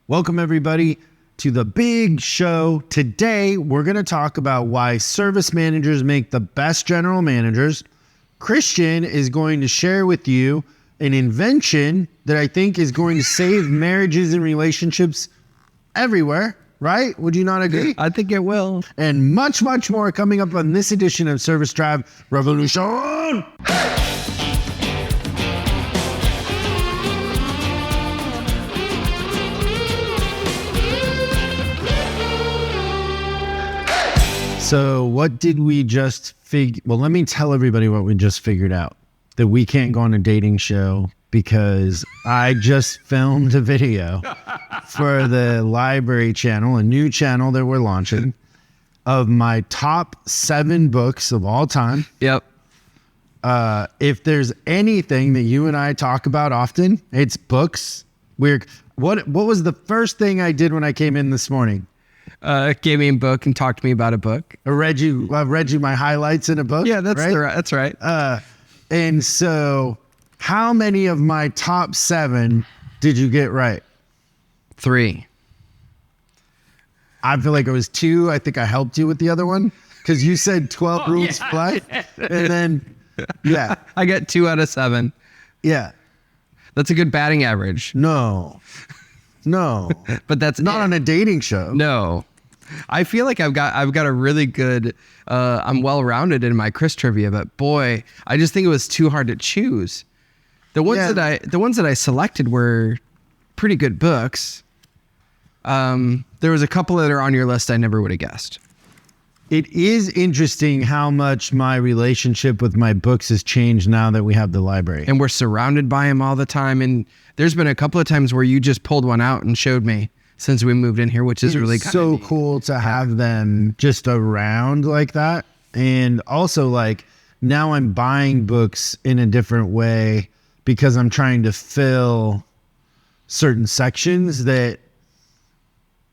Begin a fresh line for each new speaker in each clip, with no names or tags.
Welcome everybody to the big show. Today, we're going to talk about why service managers make the best general managers. Christian is going to share with you an invention that I think is going to save marriages and relationships everywhere, right? Would you not agree?
I think it will.
And much, much more coming up on this edition of Service Drive Revolution. So what did we just figure? Well, let me tell everybody what we just figured out. That we can't go on a dating show because I just filmed a video for the library channel, a new channel that we're launching, of my top 7 books of all time.
Yep.
If there's anything that you and I talk about often, it's books. What was the first thing I did when I came in this morning?
Gave me a book and talked to me about a book.
I read you my highlights in a book.
Yeah, that's right.
And so how many of my top 7 did you get right?
3.
I feel like it was 2. I think I helped you with the other one because you said 12 rules of life. And then, yeah.
I got 2 out of 7.
Yeah.
That's a good batting average.
No.
But that's
not on a dating show.
No. I feel like I've got a really good, I'm well-rounded in my Chris trivia, but boy, I just think it was too hard to choose. The ones that I selected were pretty good books. There was a couple that are on your list I never would have guessed.
It is interesting how much my relationship with my books has changed now that we have the library.
And we're surrounded by them all the time. And there's been a couple of times where you just pulled one out and showed me since we moved in here, which is really
so
neat.
Cool to have them just around like that. And also, like, now I'm buying books in a different way because I'm trying to fill certain sections that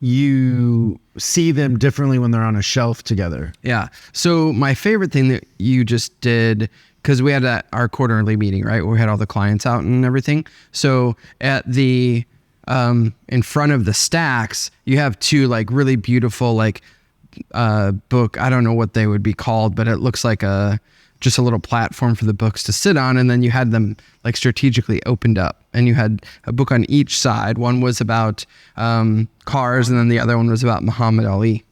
you see them differently when they're on a shelf together.
Yeah. So my favorite thing that you just did, because we had our quarterly meeting, right? Where we had all the clients out and everything. So at the in front of the stacks, you have 2 like really beautiful like book. I don't know what they would be called, but it looks like just a little platform for the books to sit on. And then you had them like strategically opened up, and you had a book on each side. One was about cars, and then the other one was about Muhammad Ali.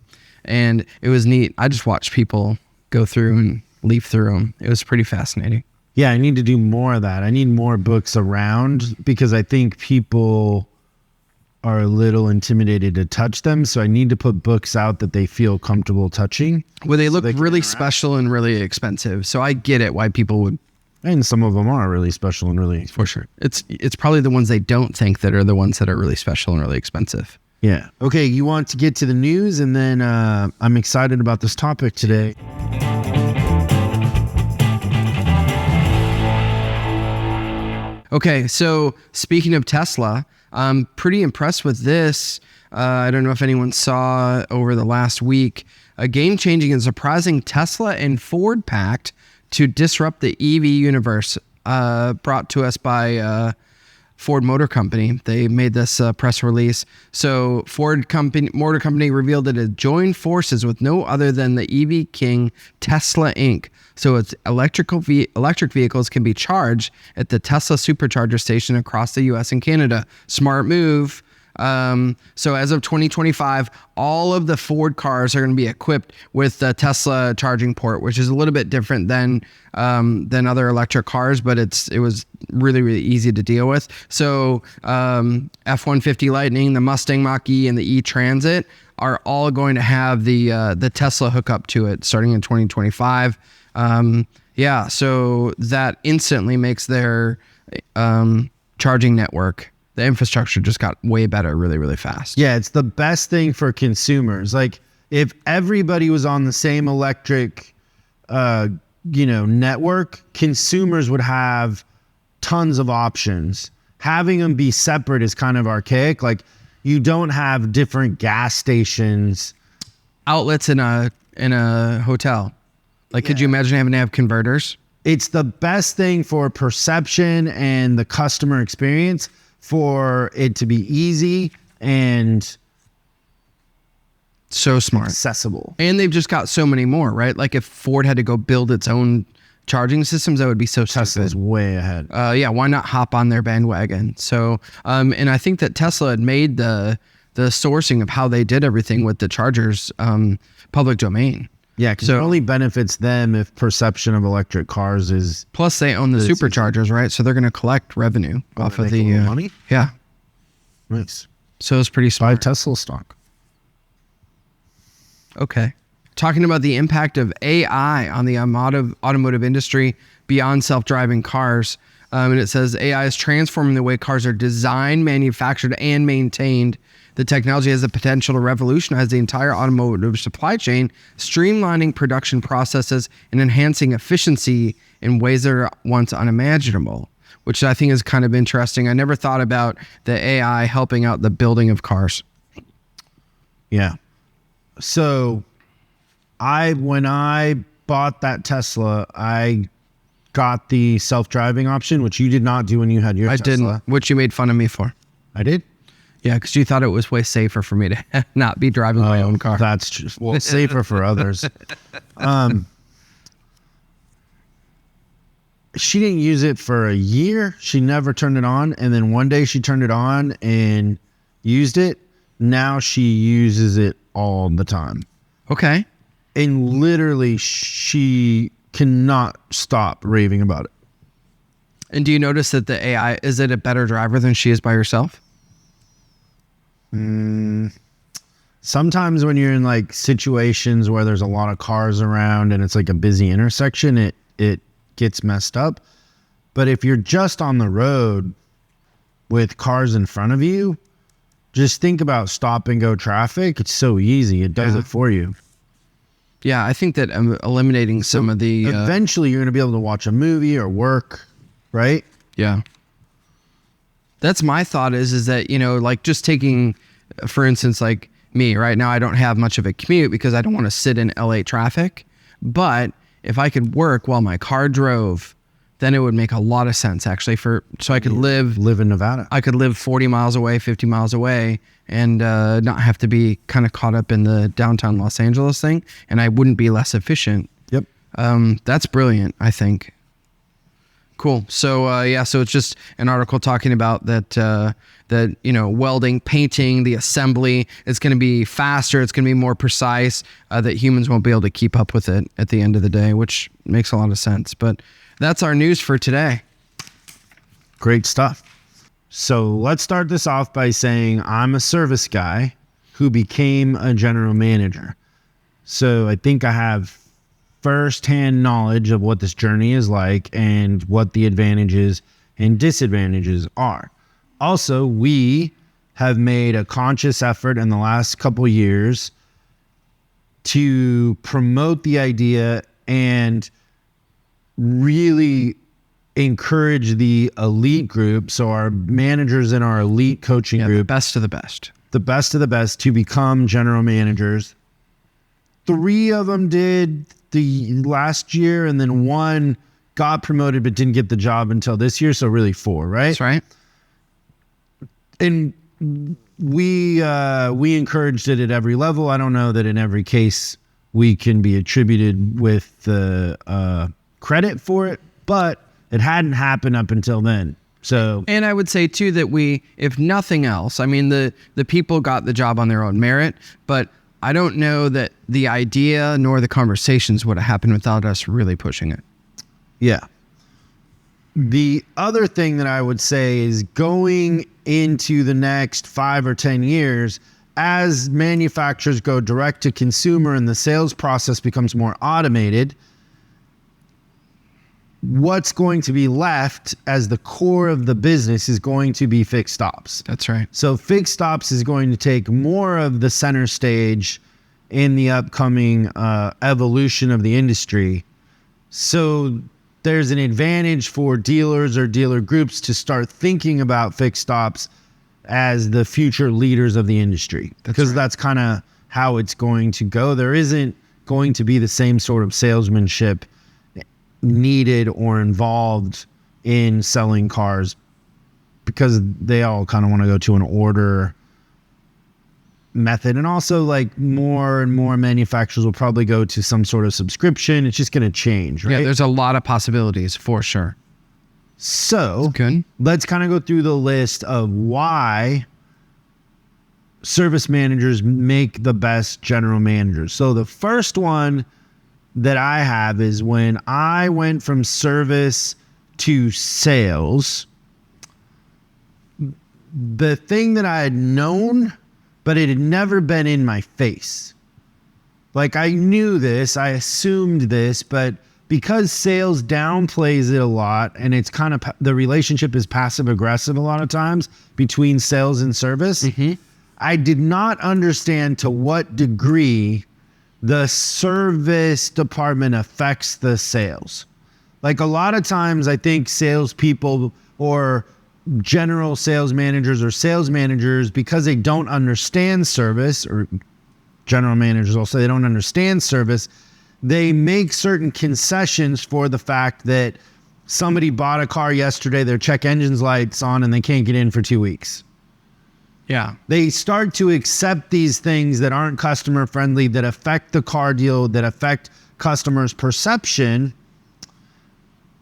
And it was neat. I just watched people go through and leaf through them. It was pretty fascinating.
Yeah, I need to do more of that. I need more books around because I think people are a little intimidated to touch them. So I need to put books out that they feel comfortable touching.
Well, they look really special and really expensive. So I get it why people would.
And some of them are really special and really.
For sure. It's probably the ones they don't think that are the ones that are really special and really expensive.
Yeah. Okay, you want to get to the news, and then I'm excited about this topic today.
Okay, so speaking of Tesla, I'm pretty impressed with this. I don't know if anyone saw over the last week, a game-changing and surprising Tesla and Ford pact to disrupt the EV universe, brought to us by Ford Motor Company. They made this press release. So Ford Motor Company revealed that it joined forces with no other than the EV king Tesla Inc. So its electric vehicles can be charged at the Tesla supercharger station across the US and Canada. Smart move. So as of 2025, all of the Ford cars are going to be equipped with the Tesla charging port, which is a little bit different than other electric cars, but it was really, really easy to deal with. So F-150 Lightning, the Mustang Mach-E, and the E-Transit are all going to have the Tesla hookup to it starting in 2025. So that instantly makes their charging network, the infrastructure just got way better really, really fast.
Yeah, it's the best thing for consumers. Like if everybody was on the same electric, network, consumers would have tons of options. Having them be separate is kind of archaic. Like you don't have different gas stations.
Outlets in a hotel. Like, could you imagine having to have converters?
It's the best thing for perception and the customer experience, for it to be easy and
So smart.
accessible.
And they've just got so many more, right? Like if Ford had to go build its own charging systems, that would be so
Tesla's
stupid.
way ahead.
Yeah, why not hop on their bandwagon? So, and I think that Tesla had made the sourcing of how they did everything with the chargers public domain.
Yeah, because it only benefits them if perception of electric cars is
Plus, they own the superchargers, right? So they're going to collect revenue off of the
money.
Yeah,
Nice.
so it's pretty
Buy
smart.
Tesla stock.
Okay. Talking about the impact of AI on the automotive industry beyond self-driving cars. And it says AI is transforming the way cars are designed, manufactured, and maintained. The technology has the potential to revolutionize the entire automotive supply chain, streamlining production processes and enhancing efficiency in ways that are once unimaginable, which I think is kind of interesting. I never thought about the AI helping out the building of cars.
Yeah. So when I bought that Tesla, I got the self-driving option, which you did not do when you had your
I
Tesla.
didn't, which you made fun of me for.
I did?
Yeah, because you thought it was way safer for me to not be driving my own car.
That's just, well, safer for others. She didn't use it for a year. She never turned it on. And then one day she turned it on and used it. Now she uses it all the time.
Okay.
And literally she cannot stop raving about it.
And do you notice that the AI, is it a better driver than she is by herself?
Sometimes when you're in like situations where there's a lot of cars around and it's like a busy intersection, it gets messed up. But if you're just on the road with cars in front of you, just think about stop and go traffic. It's so easy. It does it for you.
Yeah, I think that eliminating some of the...
Eventually you're going to be able to watch a movie or work, right?
Yeah. That's my thought is that, you know, like just taking, for instance, like me right now, I don't have much of a commute because I don't want to sit in LA traffic. But if I could work while my car drove, then it would make a lot of sense actually so I could live
in Nevada.
I could live 40 miles away, 50 miles away and not have to be kind of caught up in the downtown Los Angeles thing. And I wouldn't be less efficient.
Yep.
That's brilliant, I think. Cool. So, so it's just an article talking about that, you know, welding, painting, the assembly, it's going to be faster. It's going to be more precise, that humans won't be able to keep up with it at the end of the day, which makes a lot of sense. But that's our news for today.
Great stuff. So let's start this off by saying I'm a service guy who became a general manager. So I think I have firsthand knowledge of what this journey is like and what the advantages and disadvantages are. Also, we have made a conscious effort in the last couple years to promote the idea and really encourage the elite group. So our managers in our elite coaching group,
the best of the best
to become general managers. 3 of them did the last year, and then 1 got promoted but didn't get the job until this year. So really 4, right?
That's right.
And we encouraged it at every level. I don't know that in every case we can be attributed with the credit for it, but it hadn't happened up until then. So,
and I would say too that we, if nothing else, I mean the people got the job on their own merit, but I don't know that the idea nor the conversations would have happened without us really pushing it.
Yeah. The other thing that I would say is going into the next 5 or 10 years, as manufacturers go direct to consumer and the sales process becomes more automated, what's going to be left as the core of the business is going to be fixed stops.
That's right.
So fixed stops is going to take more of the center stage in the upcoming evolution of the industry. So there's an advantage for dealers or dealer groups to start thinking about fixed stops as the future leaders of the industry, because that's kind of how it's going to go. There isn't going to be the same sort of salesmanship needed or involved in selling cars because they all kind of want to go to an order method. And also like more and more manufacturers will probably go to some sort of subscription. It's just going to change, right?
Yeah, there's a lot of possibilities for sure.
So
Good.
let's kind of go through the list of why service managers make the best general managers. So the first one that I have is when I went from service to sales, the thing that I had known, but it had never been in my face. Like I knew this, I assumed this, but because sales downplays it a lot and it's kind of, the relationship is passive aggressive a lot of times between sales and service, I did not understand to what degree the service department affects the sales. Like a lot of times I think salespeople or general sales managers or sales managers, because they don't understand service, or general managers also, they don't understand service, they make certain concessions for the fact that somebody bought a car yesterday, their check engine's lights on and they can't get in for 2 weeks.
Yeah.
They start to accept these things that aren't customer friendly, that affect the car deal, that affect customers' perception,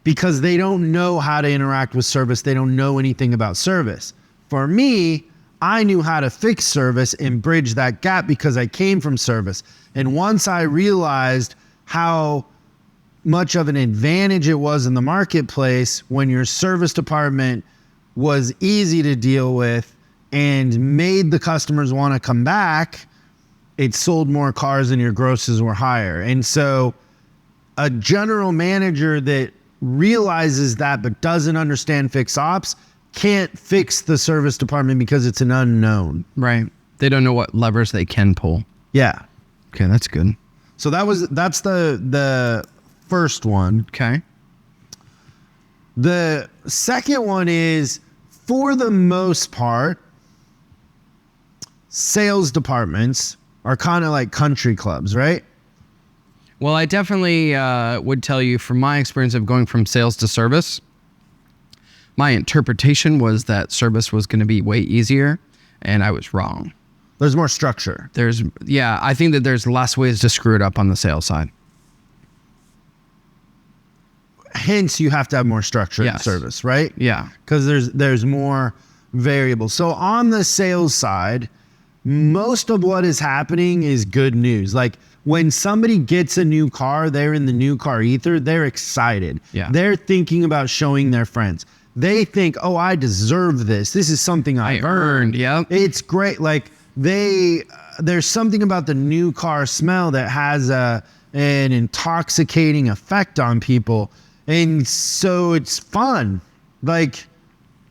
because they don't know how to interact with service. They don't know anything about service. For me, I knew how to fix service and bridge that gap because I came from service. And once I realized how much of an advantage it was in the marketplace when your service department was easy to deal with and made the customers want to come back, it sold more cars and your grosses were higher. And so a general manager that realizes that but doesn't understand fix ops can't fix the service department because it's an unknown.
Right. They don't know what levers they can pull.
Yeah.
Okay, that's good.
So that's the first one.
Okay.
The second one is, for the most part, sales departments are kind of like country clubs, right?
Well, I definitely would tell you from my experience of going from sales to service, my interpretation was that service was going to be way easier, and I was wrong.
There's more structure.
I think that there's less ways to screw it up on the sales side.
Hence, you have to have more structure in service, right?
Yeah.
Because there's more variables. So on the sales side, most of what is happening is good news. Like when somebody gets a new car, they're in the new car ether, they're excited.
Yeah.
They're thinking about showing their friends. They think, oh, I deserve this. This is something I earned.
Yeah.
It's great. Like there's something about the new car smell that has an intoxicating effect on people. And so it's fun. Like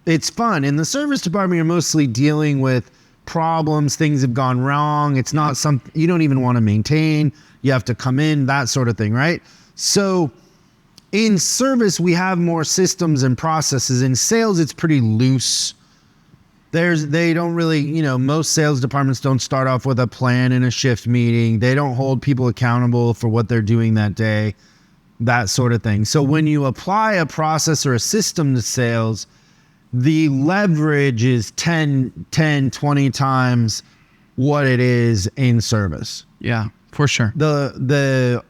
it's fun. In the service department, you're mostly dealing with problems, things have gone wrong. It's not something you don't even want to maintain. You have to come in, that sort of thing, right? So in service, we have more systems and processes. In sales, it's pretty loose. They don't really, most sales departments don't start off with a plan and a shift meeting. They don't hold people accountable for what they're doing that day, that sort of thing. So when you apply a process or a system to sales, the leverage is 10, 20 times what it is in service.
Yeah, for sure.
The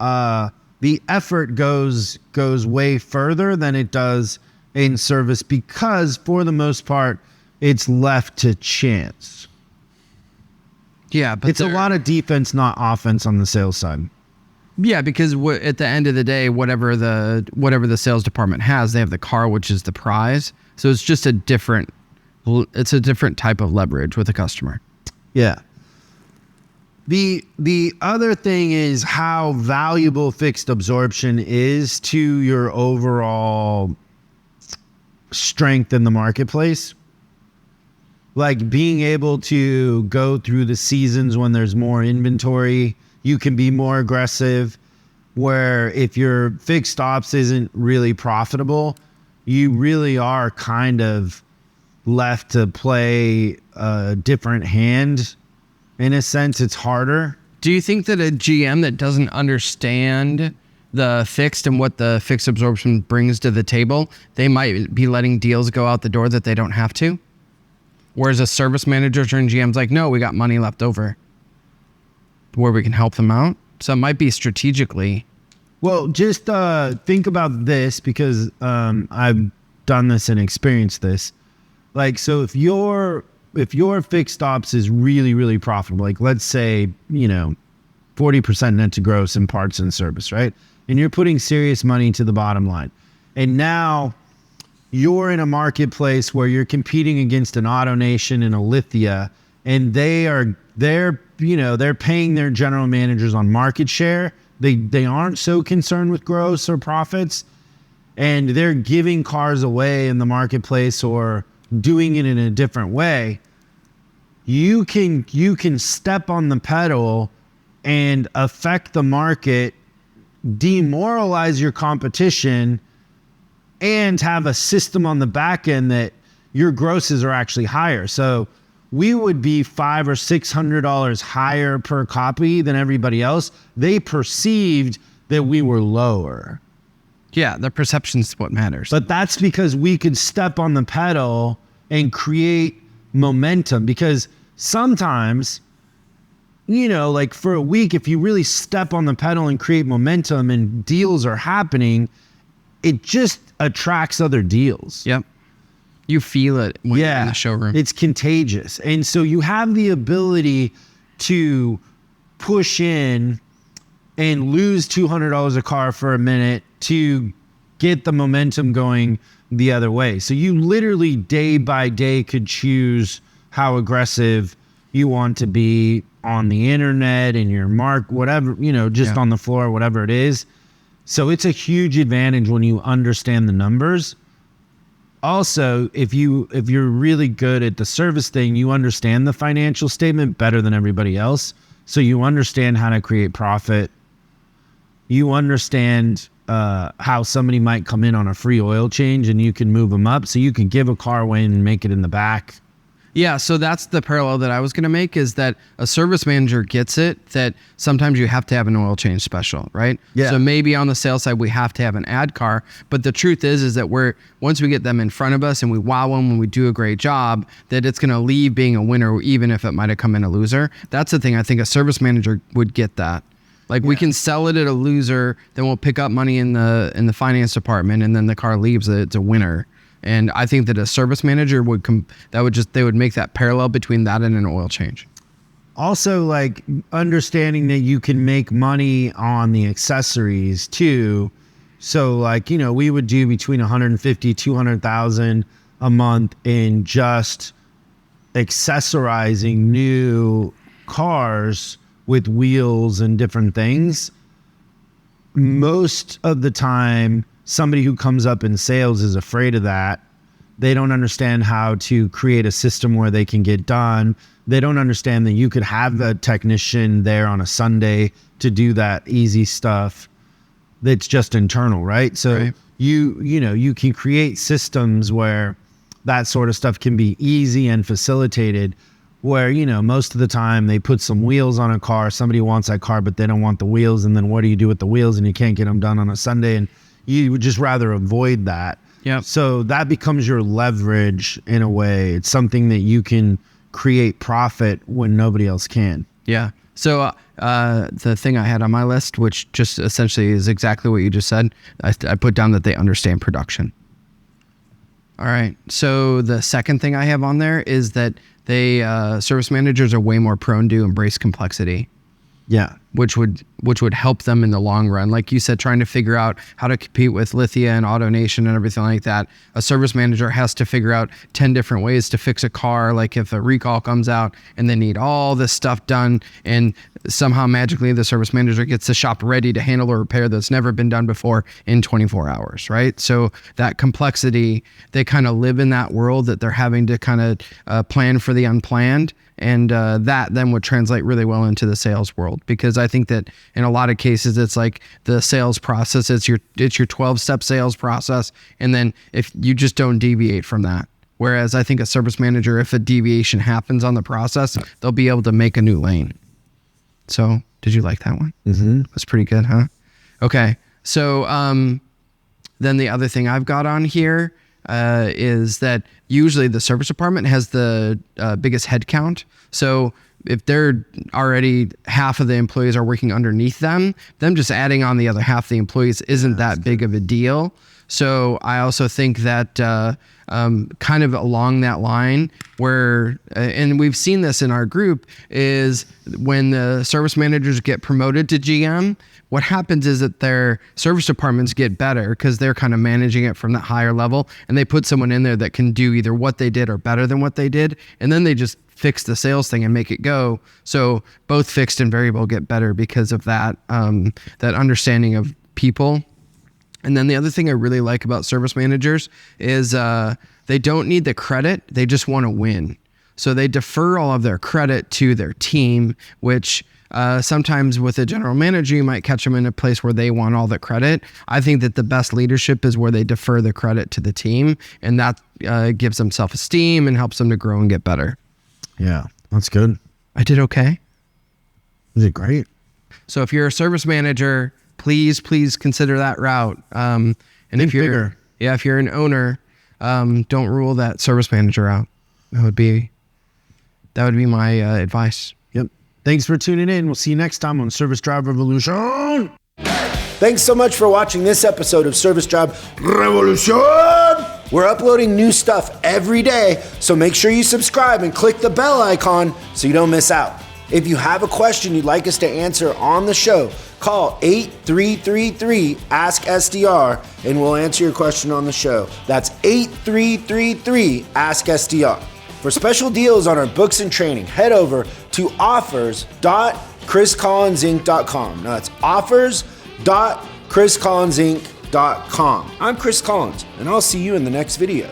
effort goes way further than it does in service because for the most part, it's left to chance.
Yeah, but
it's a lot of defense, not offense on the sales side.
Yeah, because at the end of the day, whatever the sales department has, they have the car, which is the prize. So it's just a different type of leverage with a customer.
Yeah. The other thing is how valuable fixed absorption is to your overall strength in the marketplace. Like being able to go through the seasons when there's more inventory, you can be more aggressive, where if your fixed ops isn't really profitable, you really are kind of left to play a different hand. In a sense, it's harder.
Do you think that a GM that doesn't understand the fixed and what the fixed absorption brings to the table, they might be letting deals go out the door that they don't have to? Whereas a service manager turned GM's like, no, we got money left over where we can help them out. So it might be strategically.
Well, just think about this, because I've done this and experienced this. Like, so if your fixed ops is really, really profitable, like let's say, 40% net to gross in parts and service, right? And you're putting serious money to the bottom line. And now you're in a marketplace where you're competing against an AutoNation and a Lithia, and they're paying their general managers on market share. They aren't so concerned with gross or profits, and they're giving cars away in the marketplace or doing it in a different way. You can step on the pedal and affect the market, demoralize your competition, and have a system on the back end that your grosses are actually higher. So we would be $500 or $600 higher per copy than everybody else. They perceived that we were lower.
Yeah, the perception's what matters.
But that's because we could step on the pedal and create momentum. Because sometimes, like for a week, if you really step on the pedal and create momentum and deals are happening, it just attracts other deals.
Yep. You feel it when you're in the showroom.
It's contagious. And so you have the ability to push in and lose $200 a car for a minute to get the momentum going the other way. So you literally day by day could choose how aggressive you want to be on the internet, in your whatever, just on the floor, whatever it is. So it's a huge advantage when you understand the numbers. Also, if you're really good at the service thing, you understand the financial statement better than everybody else. So you understand how to create profit. You understand how somebody might come in on a free oil change and you can move them up. So you can give a car away and make it in the back.
Yeah, so that's the parallel that I was going to make, is that a service manager gets it, that sometimes you have to have an oil change special, right?
Yeah.
So maybe on the sales side, we have to have an ad car. But the truth is that once we get them in front of us and we wow them and we do a great job, that it's going to leave being a winner, even if it might have come in a loser. That's the thing. I think a service manager would get that. Like we can sell it at a loser, then we'll pick up money in the finance department, and then the car leaves, it's a winner. And I think that a service manager they would make that parallel between that and an oil change.
Also, like understanding that you can make money on the accessories too. So like, we would do between 150, 200,000 a month in just accessorizing new cars with wheels and different things. Most of the time, somebody who comes up in sales is afraid of that. They don't understand how to create a system where they can get done. They don't understand that you could have a technician there on a Sunday to do that easy stuff that's just internal, right? So
right.
You can create systems where that sort of stuff can be easy and facilitated, where, most of the time they put some wheels on a car, somebody wants that car, but they don't want the wheels. And then what do you do with the wheels? And you can't get them done on a Sunday. And you would just rather avoid that.
Yeah. So
that becomes your leverage in a way. It's something that you can create profit when nobody else can.
Yeah. So the thing I had on my list, which just essentially is exactly what you just said, I put down that they understand production. All right. So the second thing I have on there is that service managers are way more prone to embrace complexity.
Yeah.
Which would help them in the long run. Like you said, trying to figure out how to compete with Lithia and AutoNation and everything like that. A service manager has to figure out 10 different ways to fix a car. Like if a recall comes out and they need all this stuff done, and somehow magically the service manager gets the shop ready to handle a repair that's never been done before in 24 hours, right? So that complexity, they kind of live in that world that they're having to kind of plan for the unplanned. And that then would translate really well into the sales world, because I think that in a lot of cases, it's like the sales process, it's your 12-step sales process. And then if you just don't deviate from that. Whereas I think a service manager, if a deviation happens on the process, they'll be able to make a new lane. So did you like that one?
Mm-hmm.
That's pretty good, huh? Okay. So then the other thing I've got on here is that usually the service department has the biggest head count. So if they're already half of the employees are working underneath them just adding on the other half of the employees isn't that big of a deal. So I also think that kind of along that line where, and we've seen this in our group, is when the service managers get promoted to GM, what happens is that their service departments get better because they're kind of managing it from that higher level, and they put someone in there that can do either what they did or better than what they did, and then they just fix the sales thing and make it go. So both fixed and variable get better because of that, that understanding of people. And then the other thing I really like about service managers is they don't need the credit. They just want to win. So they defer all of their credit to their team, which sometimes with a general manager, you might catch them in a place where they want all the credit. I think that the best leadership is where they defer the credit to the team, and that gives them self-esteem and helps them to grow and get better.
Yeah, that's good.
I did okay.
You did great.
So if you're a service manager, please consider that route. And
Think bigger.
If you're an owner, don't rule that service manager out. That would be my advice.
Yep. Thanks for tuning in. We'll see you next time on Service Drive Revolution.
Thanks so much for watching this episode of Service Drive Revolution. We're uploading new stuff every day, so make sure you subscribe and click the bell icon so you don't miss out. If you have a question you'd like us to answer on the show, call 8333-ASK-SDR and we'll answer your question on the show. That's 8333-ASK-SDR. For special deals on our books and training, head over to offers.chriscollinsinc.com. Now that's offers.chriscollinsinc.com. I'm Chris Collins, and I'll see you in the next video.